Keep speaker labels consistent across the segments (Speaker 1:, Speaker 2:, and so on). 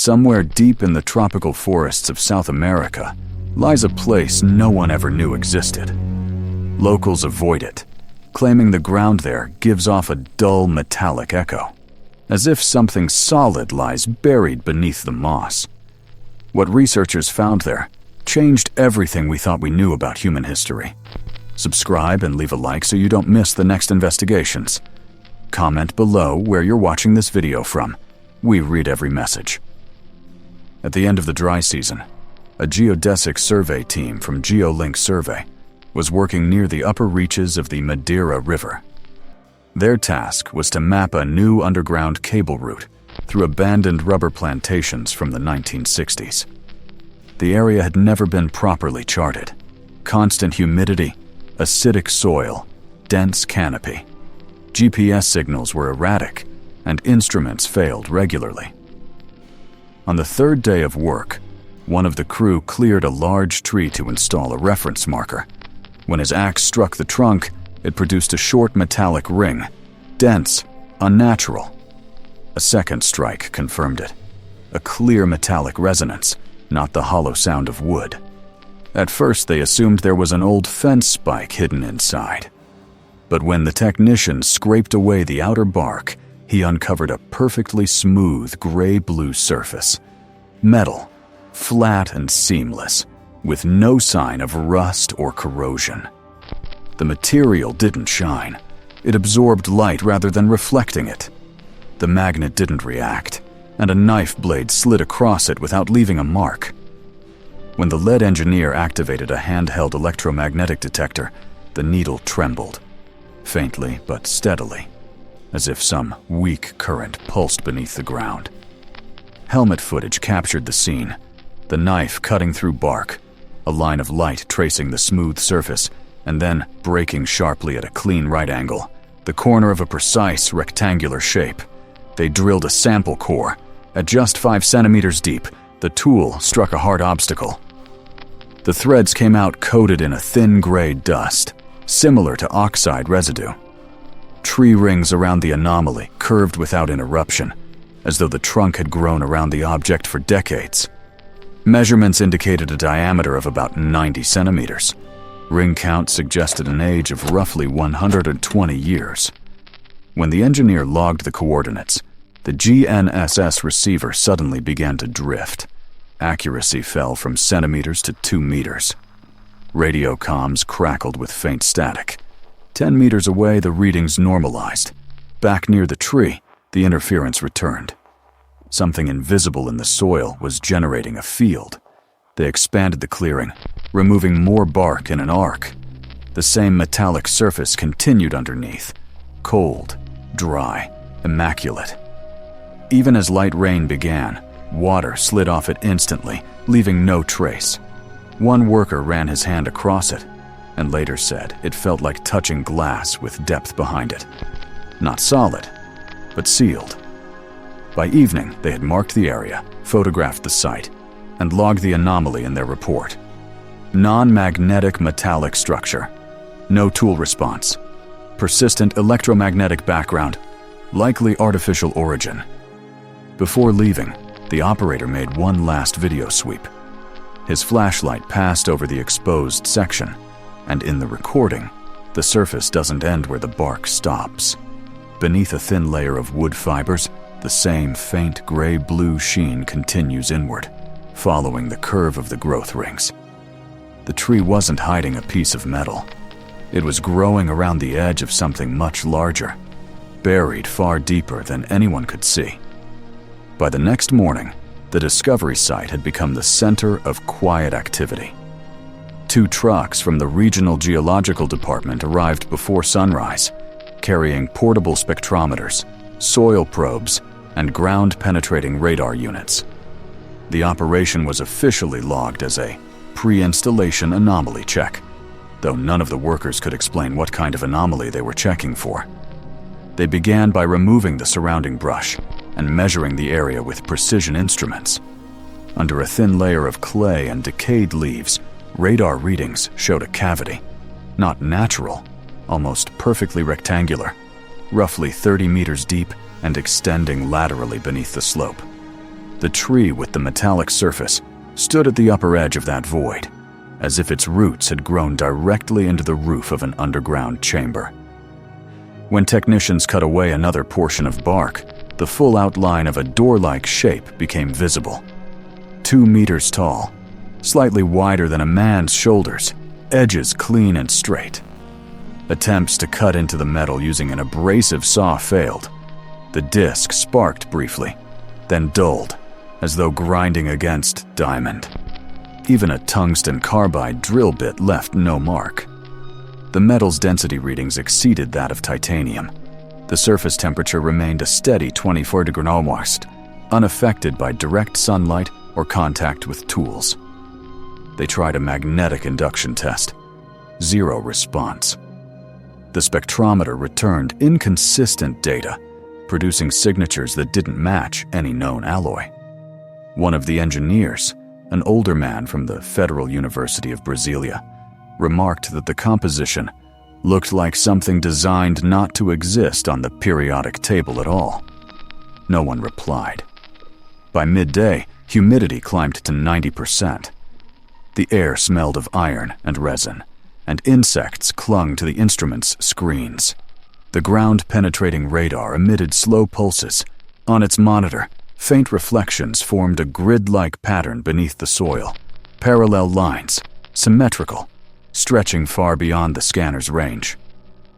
Speaker 1: Somewhere deep in the tropical forests of South America lies a place no one ever knew existed. Locals avoid it, claiming the ground there gives off a dull metallic echo, as if something solid lies buried beneath the moss. What researchers found there changed everything we thought we knew about human history. Subscribe and leave a like so you don't miss the next investigations. Comment below where you're watching this video from. We read every message. At the end of the dry season, a geodesic survey team from GeoLink Survey was working near the upper reaches of the Madeira River. Their task was to map a new underground cable route through abandoned rubber plantations from the 1960s. The area had never been properly charted. Constant humidity, acidic soil, dense canopy. GPS signals were erratic, and instruments failed regularly. On the third day of work, one of the crew cleared a large tree to install a reference marker. When his axe struck the trunk, it produced a short metallic ring, dense, unnatural. A second strike confirmed it. A clear metallic resonance, not the hollow sound of wood. At first, they assumed there was an old fence spike hidden inside. But when the technician scraped away the outer bark, he uncovered a perfectly smooth gray-blue surface. Metal, flat and seamless, with no sign of rust or corrosion. The material didn't shine. It absorbed light rather than reflecting it. The magnet didn't react, and a knife blade slid across it without leaving a mark. When the lead engineer activated a handheld electromagnetic detector, the needle trembled, faintly but steadily, as if some weak current pulsed beneath the ground. Helmet footage captured the scene, the knife cutting through bark, a line of light tracing the smooth surface, and then breaking sharply at a clean right angle, the corner of a precise rectangular shape. They drilled a sample core. At just 5 centimeters deep, the tool struck a hard obstacle. The threads came out coated in a thin gray dust, similar to oxide residue. Tree rings around the anomaly curved without interruption, as though the trunk had grown around the object for decades. Measurements indicated a diameter of about 90 centimeters. Ring count suggested an age of roughly 120 years. When the engineer logged the coordinates, the GNSS receiver suddenly began to drift. Accuracy fell from centimeters to 2 meters. Radio comms crackled with faint static. 10 meters away, the readings normalized. Back near the tree, the interference returned. Something invisible in the soil was generating a field. They expanded the clearing, removing more bark in an arc. The same metallic surface continued underneath, cold, dry, immaculate. Even as light rain began, water slid off it instantly, leaving no trace. One worker ran his hand across it, and later said it felt like touching glass with depth behind it. Not solid, but sealed. By evening, they had marked the area, photographed the site, and logged the anomaly in their report. Non-magnetic metallic structure. No tool response. Persistent electromagnetic background. Likely artificial origin. Before leaving, the operator made one last video sweep. His flashlight passed over the exposed section, and in the recording, the surface doesn't end where the bark stops. Beneath a thin layer of wood fibers, the same faint gray-blue sheen continues inward, following the curve of the growth rings. The tree wasn't hiding a piece of metal. It was growing around the edge of something much larger, buried far deeper than anyone could see. By the next morning, the discovery site had become the center of quiet activity. 2 trucks from the Regional Geological Department arrived before sunrise, carrying portable spectrometers, soil probes, and ground-penetrating radar units. The operation was officially logged as a pre-installation anomaly check, though none of the workers could explain what kind of anomaly they were checking for. They began by removing the surrounding brush and measuring the area with precision instruments. Under a thin layer of clay and decayed leaves, radar readings showed a cavity. Not natural, almost perfectly rectangular, roughly 30 meters deep and extending laterally beneath the slope. The tree with the metallic surface stood at the upper edge of that void, as if its roots had grown directly into the roof of an underground chamber. When technicians cut away another portion of bark, the full outline of a door-like shape became visible. 2 meters tall, slightly wider than a man's shoulders, edges clean and straight. Attempts to cut into the metal using an abrasive saw failed. The disc sparked briefly, then dulled, as though grinding against diamond. Even a tungsten carbide drill bit left no mark. The metal's density readings exceeded that of titanium. The surface temperature remained a steady 24 degrees Celsius, unaffected by direct sunlight or contact with tools. They tried a magnetic induction test. 0 response. The spectrometer returned inconsistent data, producing signatures that didn't match any known alloy. One of the engineers, an older man from the Federal University of Brasilia, remarked that the composition looked like something designed not to exist on the periodic table at all. No one replied. By midday, humidity climbed to 90%. The air smelled of iron and resin, and insects clung to the instrument's screens. The ground-penetrating radar emitted slow pulses. On its monitor, faint reflections formed a grid-like pattern beneath the soil, parallel lines, symmetrical, stretching far beyond the scanner's range.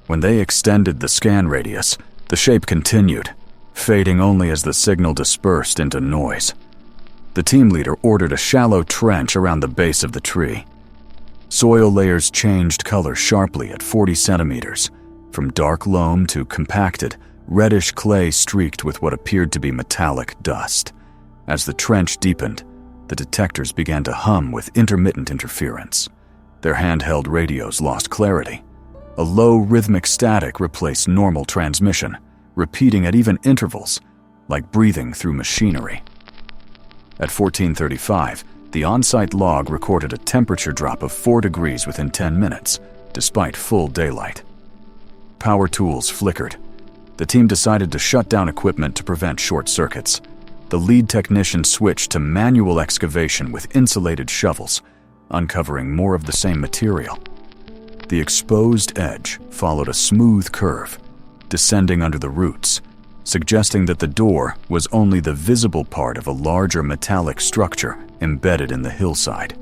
Speaker 1: When they extended the scan radius, the shape continued, fading only as the signal dispersed into noise. The team leader ordered a shallow trench around the base of the tree. Soil layers changed color sharply at 40 centimeters, from dark loam to compacted, reddish clay streaked with what appeared to be metallic dust. As the trench deepened, the detectors began to hum with intermittent interference. Their handheld radios lost clarity. A low rhythmic static replaced normal transmission, repeating at even intervals, like breathing through machinery. At 14:35, the on-site log recorded a temperature drop of 4 degrees within 10 minutes, despite full daylight. Power tools flickered. The team decided to shut down equipment to prevent short circuits. The lead technician switched to manual excavation with insulated shovels, uncovering more of the same material. The exposed edge followed a smooth curve, descending under the roots, suggesting that the door was only the visible part of a larger metallic structure embedded in the hillside.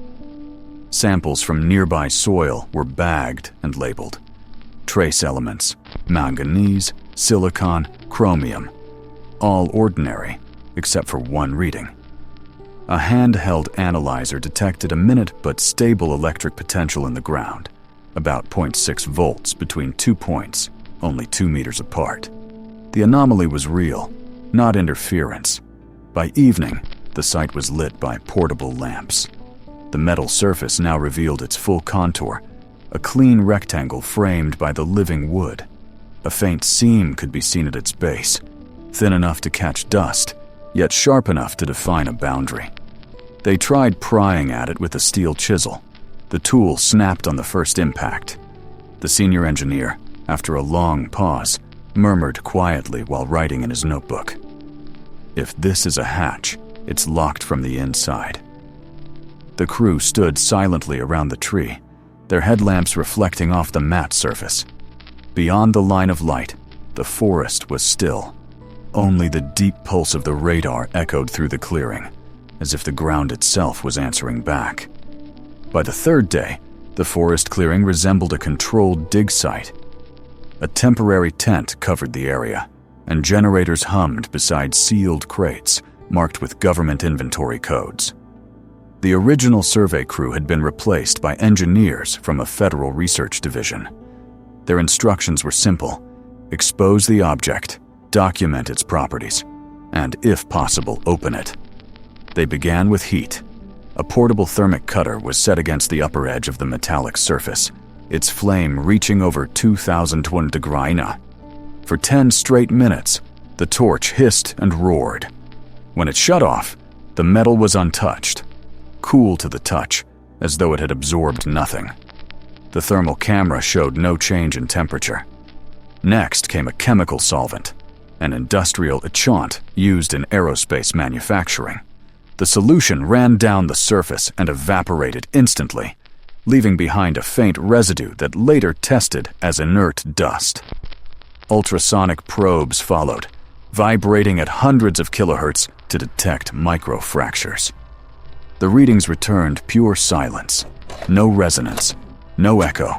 Speaker 1: Samples from nearby soil were bagged and labeled. Trace elements: manganese, silicon, chromium. All ordinary, except for one reading. A handheld analyzer detected a minute but stable electric potential in the ground, about 0.6 volts between 2 points, only 2 meters apart. The anomaly was real, not interference. By evening, the site was lit by portable lamps. The metal surface now revealed its full contour, a clean rectangle framed by the living wood. A faint seam could be seen at its base, thin enough to catch dust, yet sharp enough to define a boundary. They tried prying at it with a steel chisel. The tool snapped on the first impact. The senior engineer, after a long pause, murmured quietly while writing in his notebook. "If this is a hatch, it's locked from the inside." The crew stood silently around the tree, their headlamps reflecting off the matte surface. Beyond the line of light, the forest was still. Only the deep pulse of the radar echoed through the clearing, as if the ground itself was answering back. By the third day, the forest clearing resembled a controlled dig site. A temporary tent covered the area, and generators hummed beside sealed crates marked with government inventory codes. The original survey crew had been replaced by engineers from a federal research division. Their instructions were simple: expose the object, document its properties, and, if possible, open it. They began with heat. A portable thermic cutter was set against the upper edge of the metallic surface, its flame reaching over 2001 degrees. For 10 straight minutes, the torch hissed and roared. When it shut off, the metal was untouched, cool to the touch, as though it had absorbed nothing. The thermal camera showed no change in temperature. Next came a chemical solvent, an industrial etchant used in aerospace manufacturing. The solution ran down the surface and evaporated instantly, leaving behind a faint residue that later tested as inert dust. Ultrasonic probes followed, vibrating at hundreds of kilohertz to detect microfractures. The readings returned pure silence, no resonance, no echo,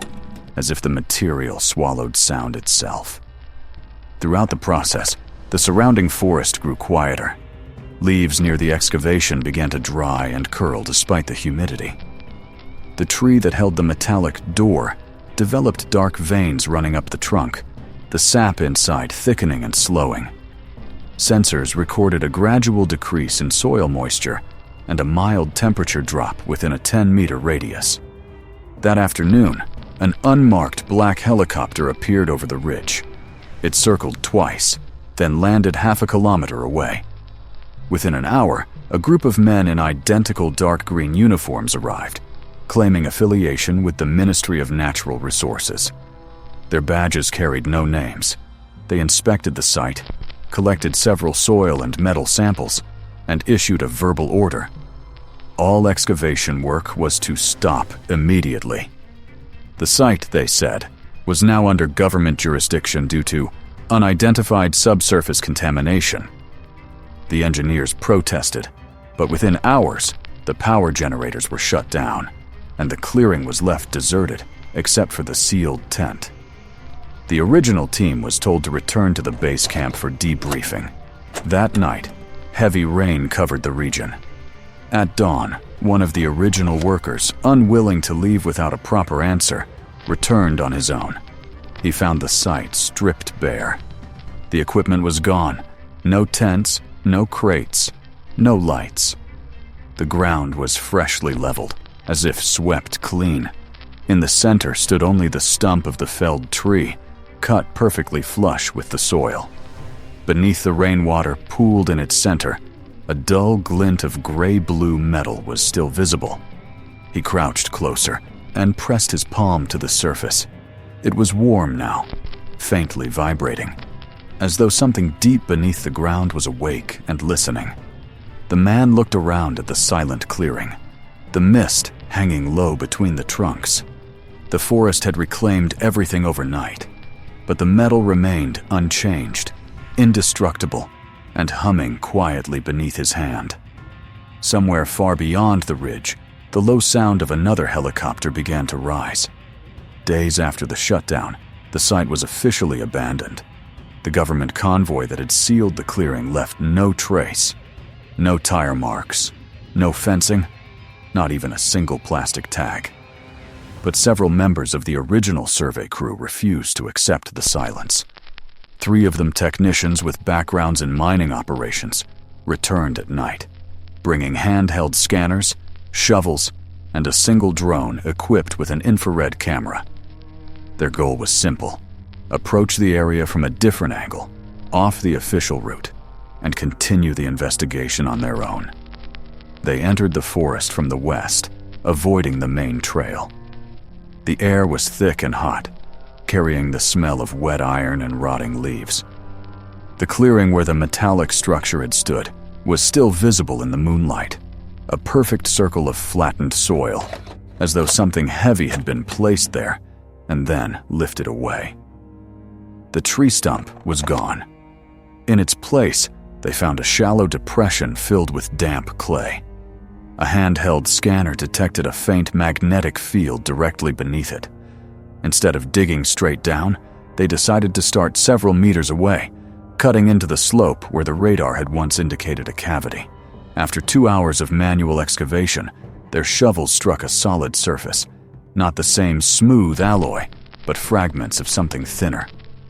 Speaker 1: as if the material swallowed sound itself. Throughout the process, the surrounding forest grew quieter. Leaves near the excavation began to dry and curl despite the humidity. The tree that held the metallic door developed dark veins running up the trunk, the sap inside thickening and slowing. Sensors recorded a gradual decrease in soil moisture and a mild temperature drop within a 10-meter radius. That afternoon, an unmarked black helicopter appeared over the ridge. It circled twice, then landed half a kilometer away. Within an hour, a group of men in identical dark green uniforms arrived, claiming affiliation with the Ministry of Natural Resources. Their badges carried no names. They inspected the site, collected several soil and metal samples, and issued a verbal order. All excavation work was to stop immediately. The site, they said, was now under government jurisdiction due to unidentified subsurface contamination. The engineers protested, but within hours, the power generators were shut down, and the clearing was left deserted except for the sealed tent. The original team was told to return to the base camp for debriefing. That night, heavy rain covered the region. At dawn, one of the original workers, unwilling to leave without a proper answer, returned on his own. He found the site stripped bare. The equipment was gone. No tents, no crates, no lights. The ground was freshly leveled, as if swept clean. In the center stood only the stump of the felled tree, cut perfectly flush with the soil. Beneath the rainwater pooled in its center, a dull glint of gray-blue metal was still visible. He crouched closer and pressed his palm to the surface. It was warm now, faintly vibrating, as though something deep beneath the ground was awake and listening. The man looked around at the silent clearing, the mist hanging low between the trunks. The forest had reclaimed everything overnight, but the metal remained unchanged, indestructible, and humming quietly beneath his hand. Somewhere far beyond the ridge, the low sound of another helicopter began to rise. Days after the shutdown, the site was officially abandoned. The government convoy that had sealed the clearing left no trace. No tire marks, no fencing, not even a single plastic tag. But several members of the original survey crew refused to accept the silence. 3 of them technicians with backgrounds in mining operations returned at night, bringing handheld scanners, shovels, and a single drone equipped with an infrared camera. Their goal was simple: approach the area from a different angle, off the official route, and continue the investigation on their own. They entered the forest from the west, avoiding the main trail. The air was thick and hot, carrying the smell of wet iron and rotting leaves. The clearing where the metallic structure had stood was still visible in the moonlight, a perfect circle of flattened soil, as though something heavy had been placed there and then lifted away. The tree stump was gone. In its place, they found a shallow depression filled with damp clay. A handheld scanner detected a faint magnetic field directly beneath it. Instead of digging straight down, they decided to start several meters away, cutting into the slope where the radar had once indicated a cavity. After 2 hours of manual excavation, their shovels struck a solid surface. Not the same smooth alloy, but fragments of something thinner,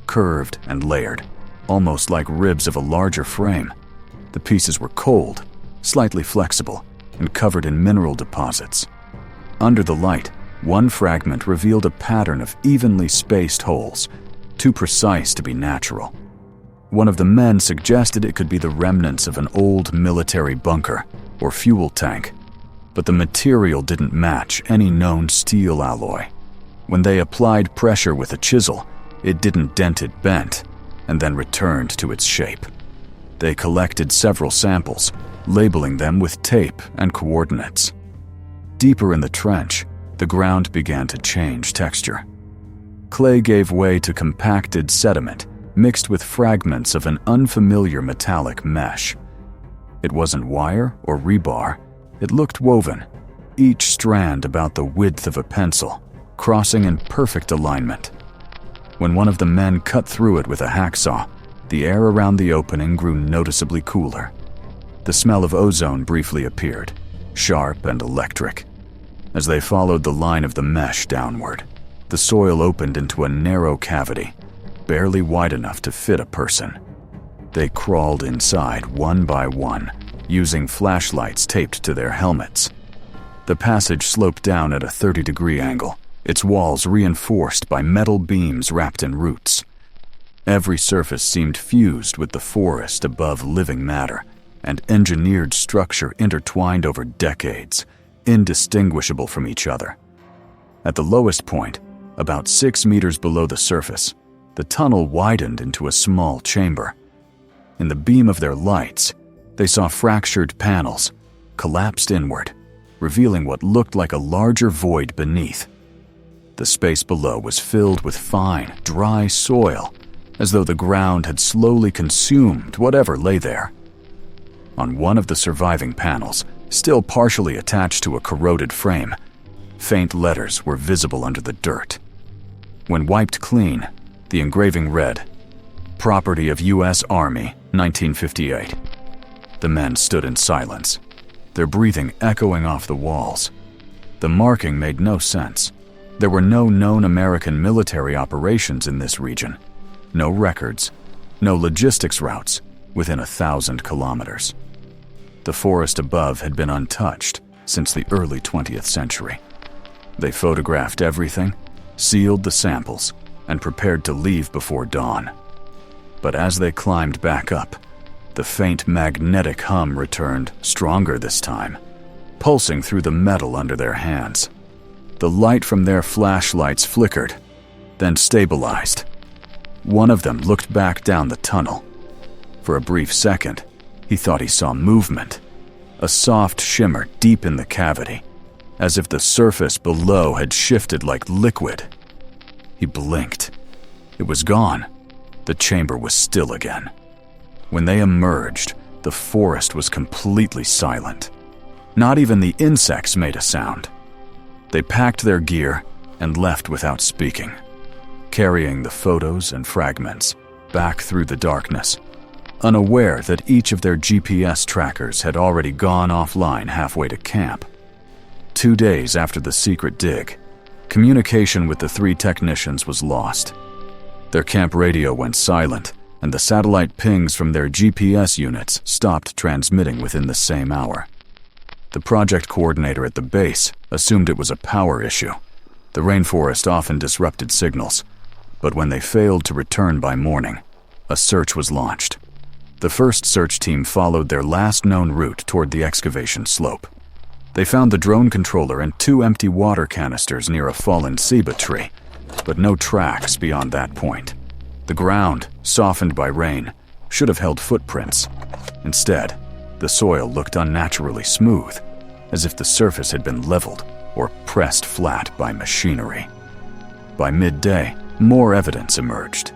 Speaker 1: curved and layered, almost like ribs of a larger frame. The pieces were cold, slightly flexible, and covered in mineral deposits. Under the light, one fragment revealed a pattern of evenly spaced holes, too precise to be natural. One of the men suggested it could be the remnants of an old military bunker or fuel tank, but the material didn't match any known steel alloy. When they applied pressure with a chisel, it didn't dent it bent, and then returned to its shape. They collected several samples, labeling them with tape and coordinates. Deeper in the trench, the ground began to change texture. Clay gave way to compacted sediment mixed with fragments of an unfamiliar metallic mesh. It wasn't wire or rebar, it looked woven, each strand about the width of a pencil, crossing in perfect alignment. When one of the men cut through it with a hacksaw, the air around the opening grew noticeably cooler. The smell of ozone briefly appeared, sharp and electric. As they followed the line of the mesh downward, the soil opened into a narrow cavity, barely wide enough to fit a person. They crawled inside one by one, using flashlights taped to their helmets. The passage sloped down at a 30-degree angle, its walls reinforced by metal beams wrapped in roots. Every surface seemed fused with the forest above living matter, and engineered structure intertwined over decades, indistinguishable from each other. At the lowest point, about 6 meters below the surface, the tunnel widened into a small chamber. In the beam of their lights, they saw fractured panels, collapsed inward, revealing what looked like a larger void beneath. The space below was filled with fine, dry soil, as though the ground had slowly consumed whatever lay there. On one of the surviving panels, still partially attached to a corroded frame, faint letters were visible under the dirt. When wiped clean, the engraving read, "Property of U.S. Army, 1958. The men stood in silence, their breathing echoing off the walls. The marking made no sense. There were no known American military operations in this region, no records, no logistics routes within 1,000 kilometers. The forest above had been untouched since the early 20th century. They photographed everything, sealed the samples, and prepared to leave before dawn. But as they climbed back up, the faint magnetic hum returned, stronger this time, pulsing through the metal under their hands. The light from their flashlights flickered, then stabilized. One of them looked back down the tunnel. For a brief second, he thought he saw movement, a soft shimmer deep in the cavity, as if the surface below had shifted like liquid. He blinked. It was gone. The chamber was still again. When they emerged, the forest was completely silent. Not even the insects made a sound. They packed their gear and left without speaking, carrying the photos and fragments back through the darkness, unaware that each of their GPS trackers had already gone offline halfway to camp. 2 days after the secret dig, communication with the 3 technicians was lost. Their camp radio went silent, and the satellite pings from their GPS units stopped transmitting within the same hour. The project coordinator at the base assumed it was a power issue. The rainforest often disrupted signals, but when they failed to return by morning, a search was launched. The first search team followed their last known route toward the excavation slope. They found the drone controller and 2 empty water canisters near a fallen ceiba tree, but no tracks beyond that point. The ground, softened by rain, should have held footprints. Instead, the soil looked unnaturally smooth, as if the surface had been leveled or pressed flat by machinery. By midday, more evidence emerged.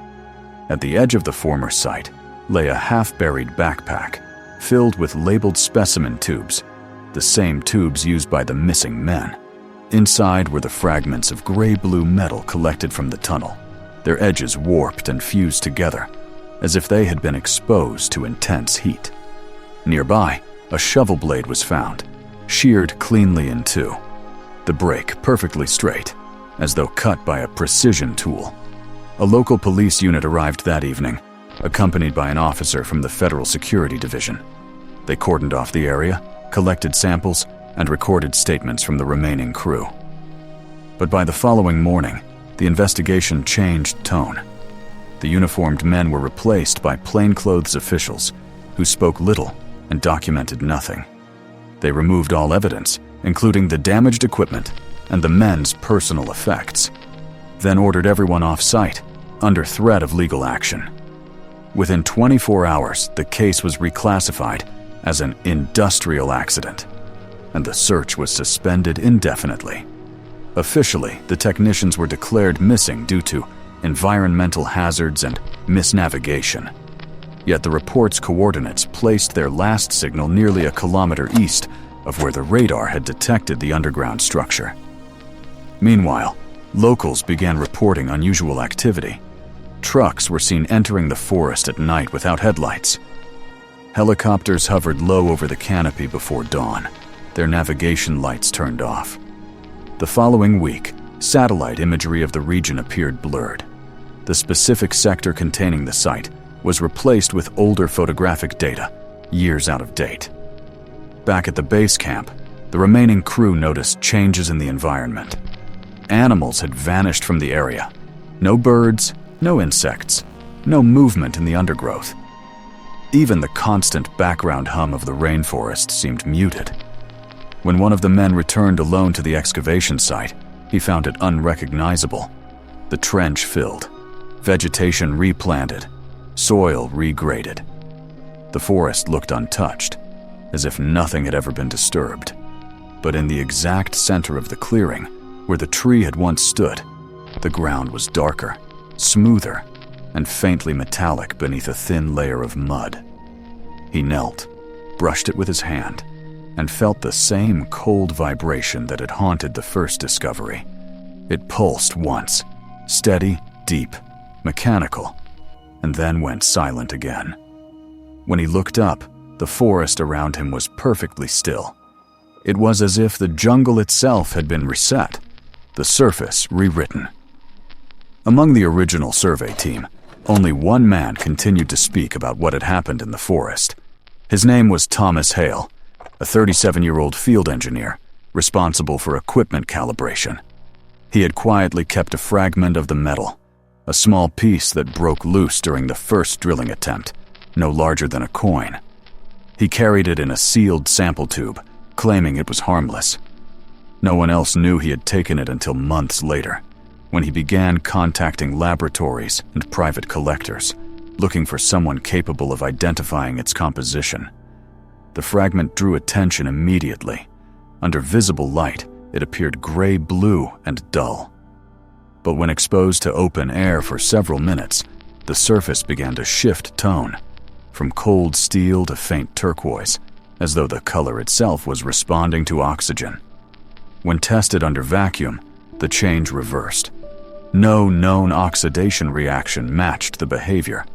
Speaker 1: At the edge of the former site lay a half-buried backpack filled with labeled specimen tubes, the same tubes used by the missing men. Inside were the fragments of gray-blue metal collected from the tunnel, their edges warped and fused together, as if they had been exposed to intense heat. Nearby, a shovel blade was found, sheared cleanly in 2, the break perfectly straight, as though cut by a precision tool. A local police unit arrived that evening, accompanied by an officer from the Federal Security Division. They cordoned off the area, collected samples, and recorded statements from the remaining crew. But by the following morning, the investigation changed tone. The uniformed men were replaced by plainclothes officials who spoke little and documented nothing. They removed all evidence, including the damaged equipment and the men's personal effects, then ordered everyone off-site under threat of legal action. Within 24 hours, the case was reclassified as an industrial accident, and the search was suspended indefinitely. Officially, the technicians were declared missing due to environmental hazards and misnavigation. Yet the report's coordinates placed their last signal nearly a kilometer east of where the radar had detected the underground structure. Meanwhile, locals began reporting unusual activity. Trucks were seen entering the forest at night without headlights. Helicopters hovered low over the canopy before dawn, their navigation lights turned off. The following week, satellite imagery of the region appeared blurred. The specific sector containing the site was replaced with older photographic data, years out of date. Back at the base camp, the remaining crew noticed changes in the environment. Animals had vanished from the area. No birds, no insects, no movement in the undergrowth. Even the constant background hum of the rainforest seemed muted. When one of the men returned alone to the excavation site, he found it unrecognizable. The trench filled, vegetation replanted, soil regraded. The forest looked untouched, as if nothing had ever been disturbed. But in the exact center of the clearing, where the tree had once stood, the ground was darker, smoother, and faintly metallic beneath a thin layer of mud. He knelt, brushed it with his hand, and felt the same cold vibration that had haunted the first discovery. It pulsed once, steady, deep, mechanical, and then went silent again. When he looked up, the forest around him was perfectly still. It was as if the jungle itself had been reset, the surface rewritten. Among the original survey team, only one man continued to speak about what had happened in the forest. His name was Thomas Hale, a 37-year-old field engineer responsible for equipment calibration. He had quietly kept a fragment of the metal, a small piece that broke loose during the first drilling attempt, no larger than a coin. He carried it in a sealed sample tube, claiming it was harmless. No one else knew he had taken it until months later, when he began contacting laboratories and private collectors, looking for someone capable of identifying its composition. The fragment drew attention immediately. Under visible light, it appeared gray-blue and dull. But when exposed to open air for several minutes, the surface began to shift tone, from cold steel to faint turquoise, as though the color itself was responding to oxygen. When tested under vacuum, the change reversed. No known oxidation reaction matched the behavior.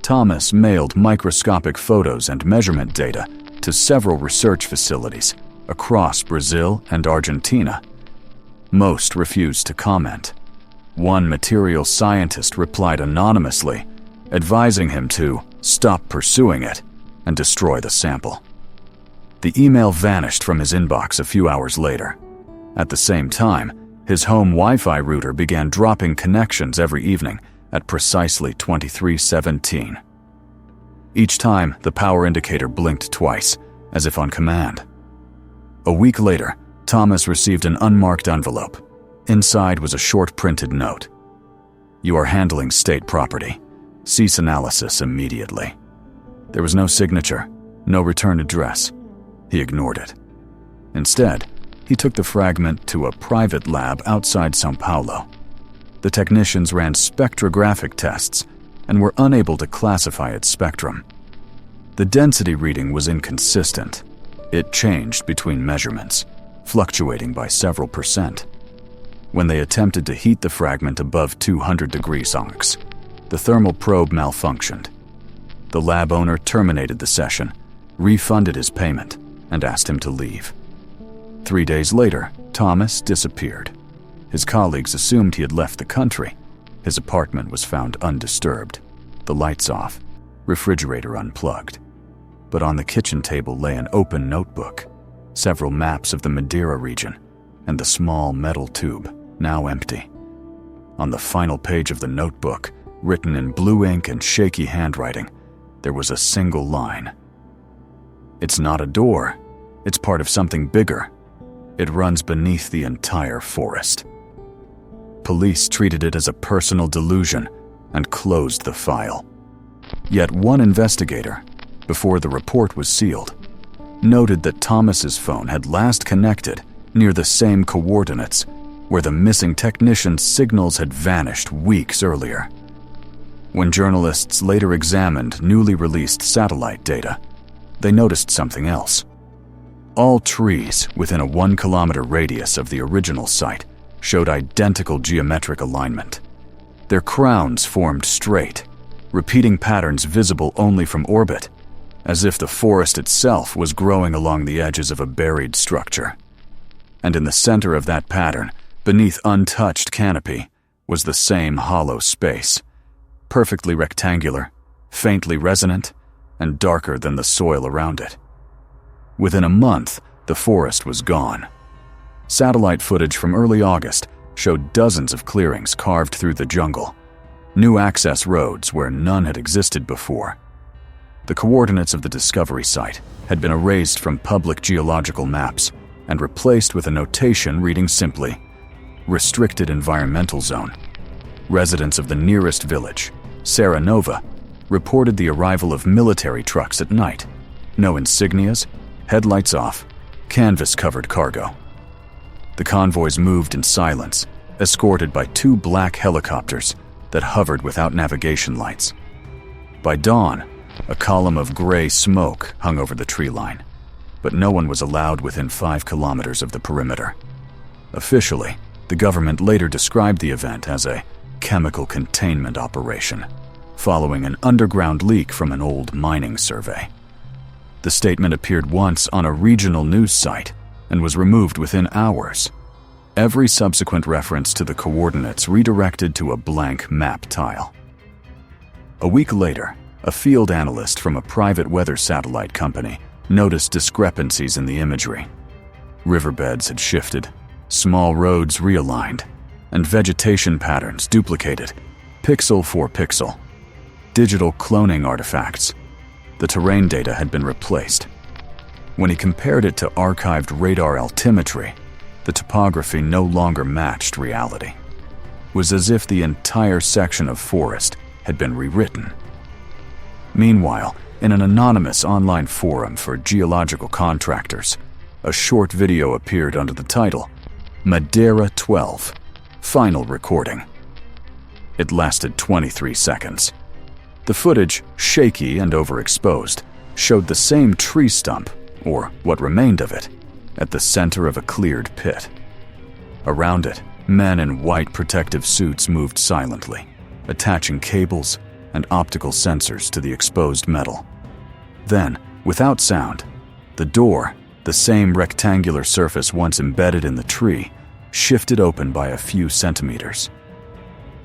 Speaker 1: Thomas mailed microscopic photos and measurement data to several research facilities across Brazil and Argentina. Most refused to comment. One materials scientist replied anonymously, advising him to stop pursuing it and destroy the sample. The email vanished from his inbox a few hours later. At the same time, his home Wi-Fi router began dropping connections every evening at precisely 23:17. Each time, the power indicator blinked twice, as if on command. A week later, Thomas received an unmarked envelope. Inside was a short printed note. "You are handling state property. Cease analysis immediately." There was no signature, no return address. He ignored it. Instead, he took the fragment to a private lab outside São Paulo. The technicians ran spectrographic tests and were unable to classify its spectrum. The density reading was inconsistent. It changed between measurements, fluctuating by several percent. When they attempted to heat the fragment above 200 degrees Celsius, the thermal probe malfunctioned. The lab owner terminated the session, refunded his payment, and asked him to leave. 3 days later, Thomas disappeared. His colleagues assumed he had left the country. His apartment was found undisturbed, the lights off, refrigerator unplugged. But on the kitchen table lay an open notebook, several maps of the Madeira region, and the small metal tube, now empty. On the final page of the notebook, written in blue ink and shaky handwriting, there was a single line. "It's not a door. It's part of something bigger. It runs beneath the entire forest." Police treated it as a personal delusion and closed the file. Yet one investigator, before the report was sealed, noted that Thomas's phone had last connected near the same coordinates where the missing technician's signals had vanished weeks earlier. When journalists later examined newly released satellite data, they noticed something else. All trees within a 1-kilometer radius of the original site showed identical geometric alignment. Their crowns formed straight, repeating patterns visible only from orbit, as if the forest itself was growing along the edges of a buried structure. And in the center of that pattern, beneath untouched canopy, was the same hollow space, perfectly rectangular, faintly resonant, and darker than the soil around it. Within a month, the forest was gone. Satellite footage from early August showed dozens of clearings carved through the jungle, new access roads where none had existed before. The coordinates of the discovery site had been erased from public geological maps and replaced with a notation reading simply, "Restricted Environmental Zone." Residents of the nearest village, Serra Nova, reported the arrival of military trucks at night. No insignias, headlights off, canvas-covered cargo. The convoys moved in silence, escorted by 2 black helicopters that hovered without navigation lights. By dawn, a column of gray smoke hung over the tree line, but no one was allowed within 5 kilometers of the perimeter. Officially, the government later described the event as a chemical containment operation, following an underground leak from an old mining survey. The statement appeared once on a regional news site and was removed within hours. Every subsequent reference to the coordinates redirected to a blank map tile. A week later, a field analyst from a private weather satellite company noticed discrepancies in the imagery. Riverbeds had shifted, small roads realigned, and vegetation patterns duplicated, pixel for pixel. Digital cloning artifacts. The terrain data had been replaced. When he compared it to archived radar altimetry, the topography no longer matched reality. It was as if the entire section of forest had been rewritten. Meanwhile, in an anonymous online forum for geological contractors, a short video appeared under the title, Madeira 12, Final Recording. It lasted 23 seconds. The footage, shaky and overexposed, showed the same tree stump, or what remained of it, at the center of a cleared pit. Around it, men in white protective suits moved silently, attaching cables and optical sensors to the exposed metal. Then, without sound, the door, the same rectangular surface once embedded in the tree, shifted open by a few centimeters.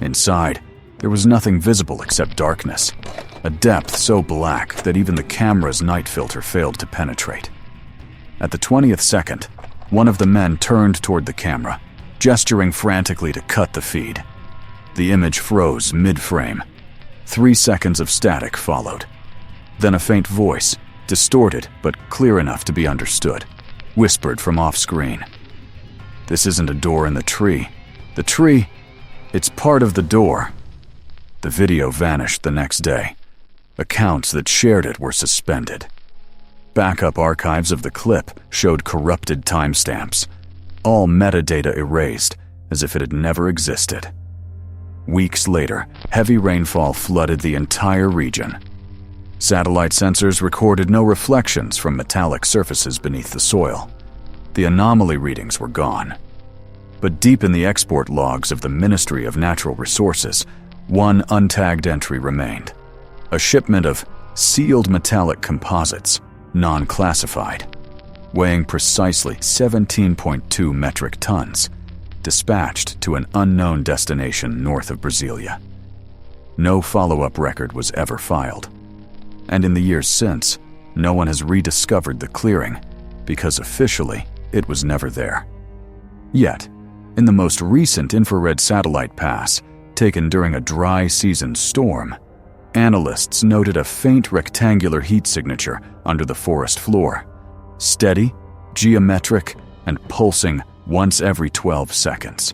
Speaker 1: Inside, there was nothing visible except darkness, a depth so black that even the camera's night filter failed to penetrate. At the 20th second, one of the men turned toward the camera, gesturing frantically to cut the feed. The image froze mid-frame. 3 seconds of static followed. Then a faint voice, distorted but clear enough to be understood, whispered from off-screen. "This isn't a door in the tree. The tree, it's part of the door." The video vanished the next day. Accounts that shared it were suspended. Backup archives of the clip showed corrupted timestamps, all metadata erased as if it had never existed. Weeks later, heavy rainfall flooded the entire region. Satellite sensors recorded no reflections from metallic surfaces beneath the soil. The anomaly readings were gone. But deep in the export logs of the Ministry of Natural Resources, one untagged entry remained. A shipment of sealed metallic composites, non-classified, weighing precisely 17.2 metric tons, dispatched to an unknown destination north of Brasilia. No follow-up record was ever filed. And in the years since, no one has rediscovered the clearing because officially it was never there. Yet, in the most recent infrared satellite pass, taken during a dry season storm, analysts noted a faint rectangular heat signature under the forest floor, steady, geometric, and pulsing once every 12 seconds.